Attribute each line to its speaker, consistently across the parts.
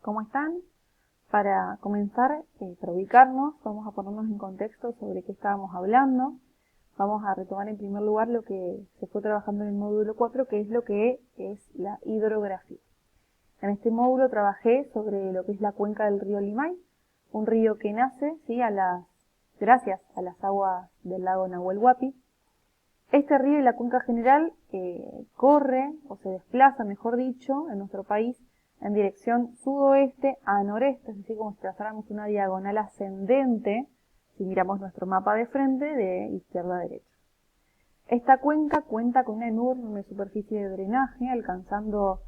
Speaker 1: ¿Cómo están? Para comenzar, para ubicarnos, vamos a ponernos en contexto sobre qué estábamos hablando. Vamos a retomar en primer lugar lo que se fue trabajando en el módulo 4, que es lo que es la hidrografía. En este módulo trabajé sobre lo que es la cuenca del río Limay, un río que nace, ¿sí?, gracias a las aguas del lago Nahuel Huapi. Este río y la cuenca general corre, o se desplaza, mejor dicho, en nuestro país en dirección sudoeste a noreste, es decir, como si trazáramos una diagonal ascendente, si miramos nuestro mapa de frente, de izquierda a derecha. Esta cuenca cuenta con una enorme superficie de drenaje, alcanzando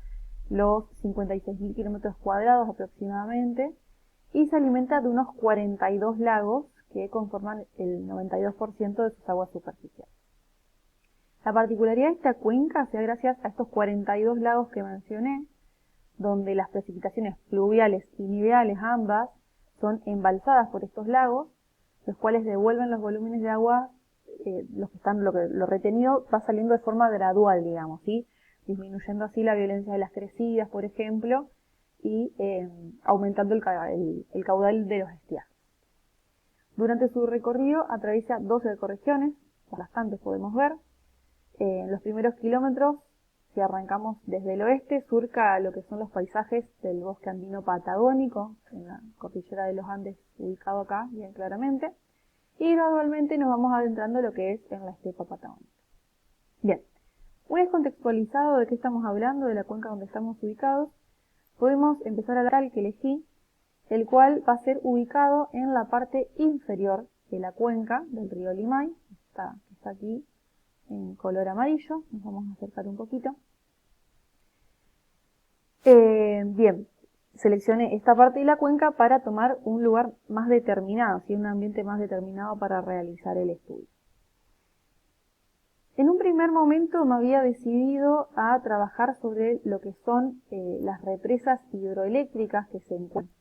Speaker 1: los 56.000 kilómetros cuadrados aproximadamente, y se alimenta de unos 42 lagos que conforman el 92% de sus aguas superficiales. La particularidad de esta cuenca se da gracias a estos 42 lagos que mencioné, donde las precipitaciones pluviales y niveales ambas son embalsadas por estos lagos, los cuales devuelven los volúmenes de agua, lo retenido va saliendo de forma gradual, digamos, ¿sí?, disminuyendo así la violencia de las crecidas, por ejemplo, y aumentando el caudal de los estiajes. Durante su recorrido atraviesa 12 ecorregiones, bastantes podemos ver. En los primeros kilómetros, si arrancamos desde el oeste, surca lo que son los paisajes del bosque andino patagónico, en la cordillera de los Andes, ubicado acá bien claramente, y gradualmente nos vamos adentrando en lo que es en la estepa patagónica. Bien, una vez contextualizado de qué estamos hablando, de la cuenca donde estamos ubicados, podemos empezar a hablar al que elegí, el cual va a ser ubicado en la parte inferior de la cuenca del río Limay, está aquí en color amarillo. Nos vamos a acercar un poquito. Bien, seleccioné esta parte de la cuenca para tomar un lugar más determinado, ¿sí?, un ambiente más determinado para realizar el estudio. En un primer momento me había decidido a trabajar sobre lo que son las represas hidroeléctricas que se encuentran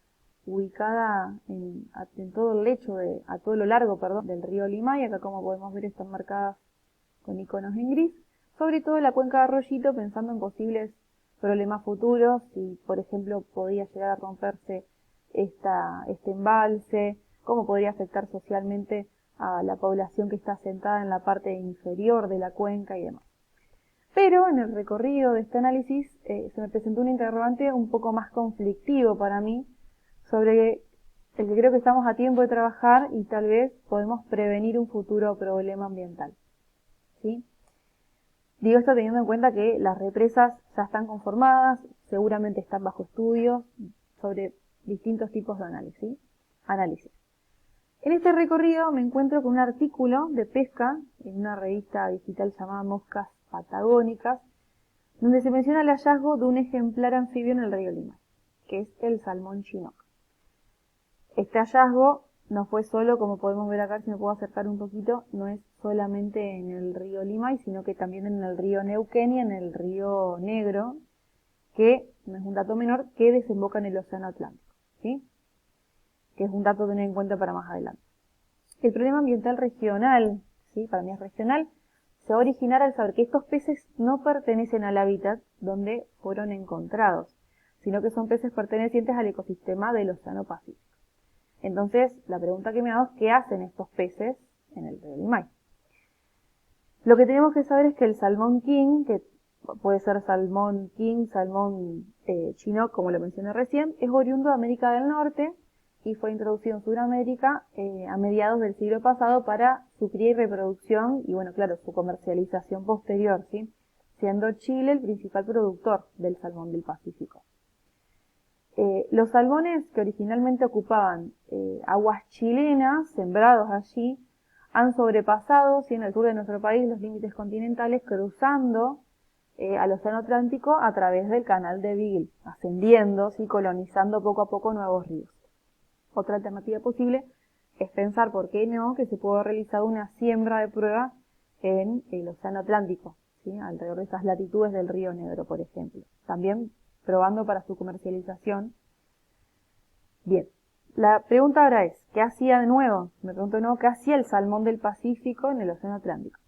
Speaker 1: ubicadas en todo el lecho, a todo lo largo, del río Limay. Acá, como podemos ver, están marcadas con iconos en gris, sobre todo la cuenca de Arroyito, pensando en posibles problemas futuros, si por ejemplo podía llegar a romperse este embalse, cómo podría afectar socialmente a la población que está asentada en la parte inferior de la cuenca y demás. Pero en el recorrido de este análisis se me presentó un interrogante un poco más conflictivo para mí, sobre el que creo que estamos a tiempo de trabajar y tal vez podemos prevenir un futuro problema ambiental, ¿sí? Digo esto teniendo en cuenta que las represas ya están conformadas, seguramente están bajo estudio sobre distintos tipos de análisis. En este recorrido me encuentro con un artículo de pesca en una revista digital llamada Moscas Patagónicas, donde se menciona el hallazgo de un ejemplar anfibio en el río Limay, que es el salmón chinook. Este hallazgo no fue solo, como podemos ver acá, si me puedo acercar un poquito, no es solamente en el río Limay, sino que también en el río Neuquén y en el río Negro, que no es un dato menor, que desemboca en el océano Atlántico, ¿sí?, que es un dato a tener en cuenta para más adelante. El problema ambiental regional, ¿sí?, para mí es regional, se va a originar al saber que estos peces no pertenecen al hábitat donde fueron encontrados, sino que son peces pertenecientes al ecosistema del océano Pacífico. Entonces, la pregunta que me hago es ¿qué hacen estos peces en el río Limay? Lo que tenemos que saber es que el salmón king, que puede ser salmón king, salmón chinook, como lo mencioné recién, es oriundo de América del Norte y fue introducido en Sudamérica a mediados del siglo pasado para su cría y reproducción y, bueno, claro, su comercialización posterior, ¿sí?, siendo Chile el principal productor del salmón del Pacífico. Los salmones que originalmente ocupaban aguas chilenas, sembrados allí, han sobrepasado, en el sur de nuestro país, los límites continentales, cruzando al océano Atlántico a través del canal de Beagle, ascendiendo, colonizando poco a poco nuevos ríos. Otra alternativa posible es pensar, ¿por qué no?, que se puede realizar una siembra de prueba en el océano Atlántico, ¿sí?, alrededor de esas latitudes del río Negro, por ejemplo. También probando para su comercialización. Bien, la pregunta ahora es, ¿qué hacía de nuevo? Me pregunto de nuevo, ¿qué hacía el salmón del Pacífico en el océano Atlántico?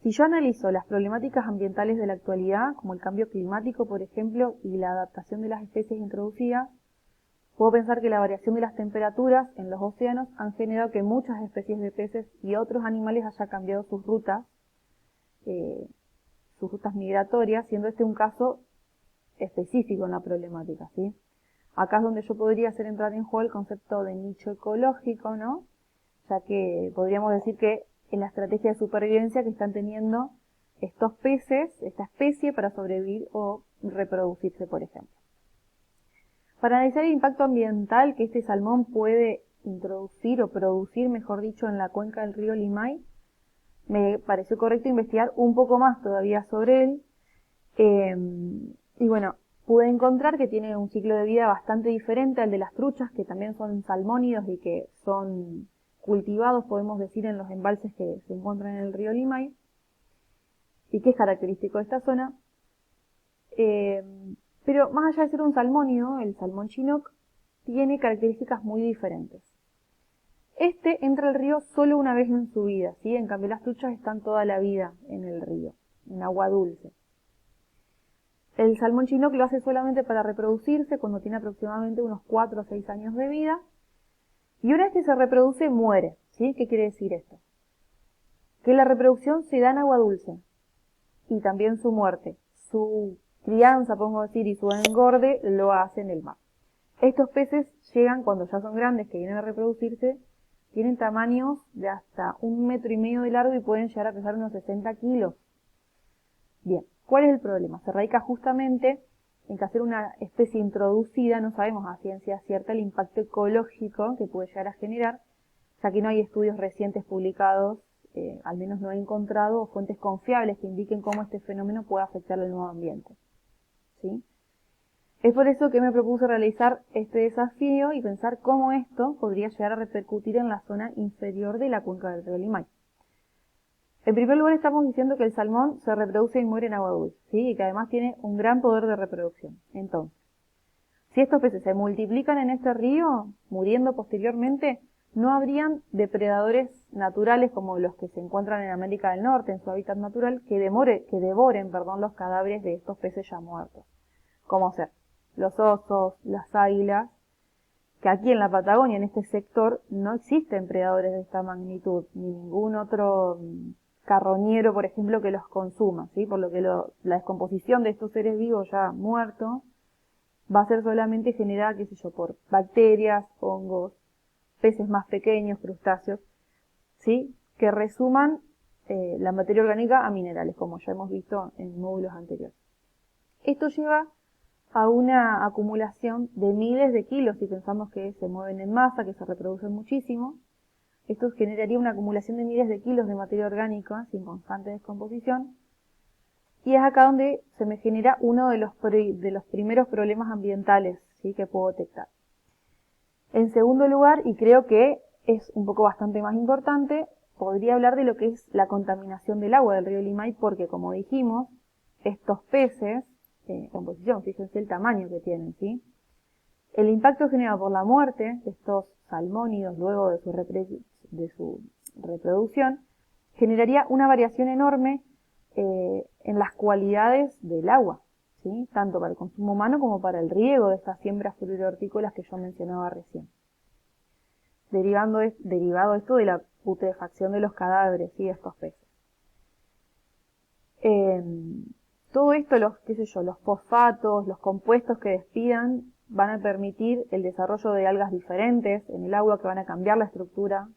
Speaker 1: Si yo analizo las problemáticas ambientales de la actualidad, como el cambio climático, por ejemplo, y la adaptación de las especies introducidas, puedo pensar que la variación de las temperaturas en los océanos han generado que muchas especies de peces y otros animales hayan cambiado sus rutas migratorias, siendo este un caso específico en la problemática, ¿sí? Acá es donde yo podría hacer entrar en juego el concepto de nicho ecológico, ¿no? Ya que podríamos decir que es la estrategia de supervivencia que están teniendo estos peces, esta especie, para sobrevivir o reproducirse, por ejemplo. Para analizar el impacto ambiental que este salmón puede introducir o producir, mejor dicho, en la cuenca del río Limay, me pareció correcto investigar un poco más todavía sobre él. Y bueno, pude encontrar que tiene un ciclo de vida bastante diferente al de las truchas, que también son salmónidos y que son cultivados, podemos decir, en los embalses que se encuentran en el río Limay, y que es característico de esta zona. Pero más allá de ser un salmónido, el salmón chinook tiene características muy diferentes. Este entra al río solo una vez en su vida, ¿sí? En cambio las truchas están toda la vida en el río, en agua dulce. El salmón chinook lo hace solamente para reproducirse cuando tiene aproximadamente unos 4 o 6 años de vida. Y una vez que se reproduce, muere, ¿sí? ¿Qué quiere decir esto? Que la reproducción se da en agua dulce. Y también su muerte. Su crianza, podemos decir, y su engorde lo hace en el mar. Estos peces llegan, cuando ya son grandes, que vienen a reproducirse, tienen tamaños de hasta 1,5 metros de largo y pueden llegar a pesar unos 60 kilos. Bien, ¿cuál es el problema? Se radica justamente en que hacer una especie introducida no sabemos a ciencia cierta el impacto ecológico que puede llegar a generar, ya que no hay estudios recientes publicados, al menos no he encontrado fuentes confiables que indiquen cómo este fenómeno puede afectar al nuevo ambiente, ¿sí? Es por eso que me propuse realizar este desafío y pensar cómo esto podría llegar a repercutir en la zona inferior de la cuenca del río Limay. En primer lugar, estamos diciendo que el salmón se reproduce y muere en agua dulce, ¿sí? Y que además tiene un gran poder de reproducción. Entonces, si estos peces se multiplican en este río, muriendo posteriormente, no habrían depredadores naturales como los que se encuentran en América del Norte, en su hábitat natural, que devoren los cadáveres de estos peces ya muertos. Como ser los osos, las águilas, que aquí en la Patagonia, en este sector, no existen predadores de esta magnitud, ni ningún otro carroñero, por ejemplo, que los consuma, ¿sí? Por lo que la descomposición de estos seres vivos ya muertos va a ser solamente generada, qué sé yo, por bacterias, hongos, peces más pequeños, crustáceos, ¿sí? Que resuman la materia orgánica a minerales, como ya hemos visto en módulos anteriores. Esto lleva a una acumulación de miles de kilos, si pensamos que se mueven en masa, que se reproducen muchísimo. Esto generaría una acumulación de miles de kilos de materia orgánica sin constante descomposición. Y es acá donde se me genera uno de los primeros problemas ambientales, ¿sí? Que puedo detectar. En segundo lugar, y creo que es un poco bastante más importante, podría hablar de lo que es la contaminación del agua del río Limay, porque como dijimos, estos peces, composición, fíjense el tamaño que tienen, ¿sí? El impacto generado por la muerte de estos salmónidos luego de su reproducción generaría una variación enorme en las cualidades del agua, ¿sí? Tanto para el consumo humano como para el riego de estas siembras fruto-hortícolas que yo mencionaba recién. Derivado esto de la putrefacción de los cadáveres, ¿sí? De estos peces. Todo esto, los fosfatos, los compuestos que despidan, van a permitir el desarrollo de algas diferentes en el agua que van a cambiar la estructura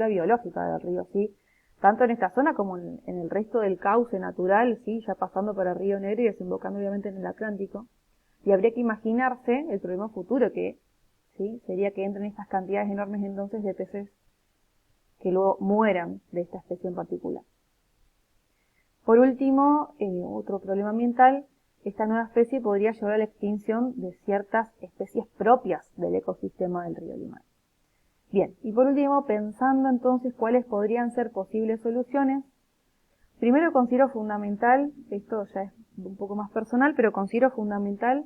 Speaker 1: biológica del río, ¿sí? Tanto en esta zona como en el resto del cauce natural, ¿sí? Ya pasando para el Río Negro y desembocando obviamente en el Atlántico. Y habría que imaginarse el problema futuro que, ¿sí? Sería que entren estas cantidades enormes entonces de peces que luego mueran de esta especie en particular. Por último, otro problema ambiental, esta nueva especie podría llevar a la extinción de ciertas especies propias del ecosistema del río Limay. Bien, y por último, pensando entonces cuáles podrían ser posibles soluciones, primero considero fundamental, esto ya es un poco más personal, pero considero fundamental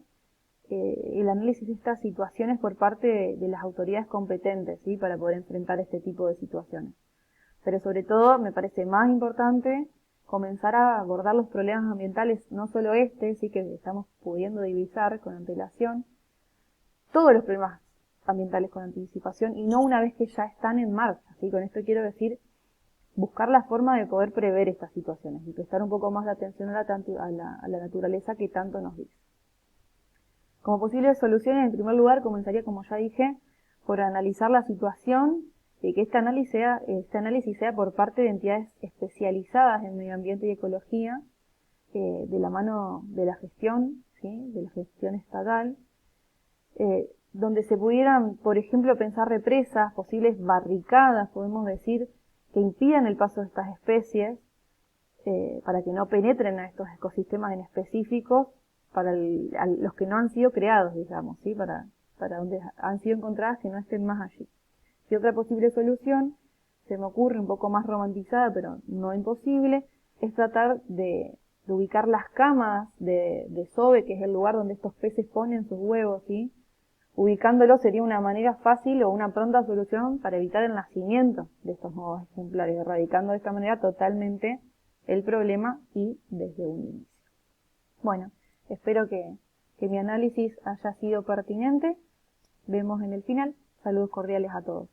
Speaker 1: el análisis de estas situaciones por parte de las autoridades competentes, ¿sí? Para poder enfrentar este tipo de situaciones. Pero sobre todo me parece más importante comenzar a abordar los problemas ambientales, no solo este, sí que estamos pudiendo divisar con antelación, todos los problemas ambientales con anticipación y no una vez que ya están en marcha. ¿Sí? Con esto quiero decir buscar la forma de poder prever estas situaciones y prestar un poco más de atención a la naturaleza que tanto nos dice. Como posibles soluciones, en primer lugar, comenzaría, como ya dije, por analizar la situación y que este análisis sea por parte de entidades especializadas en medio ambiente y ecología, de la mano de la gestión, ¿sí? De la gestión estatal, donde se pudieran, por ejemplo, pensar represas, posibles barricadas, podemos decir, que impidan el paso de estas especies, para que no penetren a estos ecosistemas en específicos, para los que no han sido creados, digamos, ¿sí? Para donde han sido encontradas que no estén más allí. Y otra posible solución, se me ocurre un poco más romantizada, pero no imposible, es tratar de ubicar las camas de desove, que es el lugar donde estos peces ponen sus huevos, ¿sí? Ubicándolo sería una manera fácil o una pronta solución para evitar el nacimiento de estos nuevos ejemplares, erradicando de esta manera totalmente el problema y desde un inicio. Bueno, espero que mi análisis haya sido pertinente. Vemos en el final. Saludos cordiales a todos.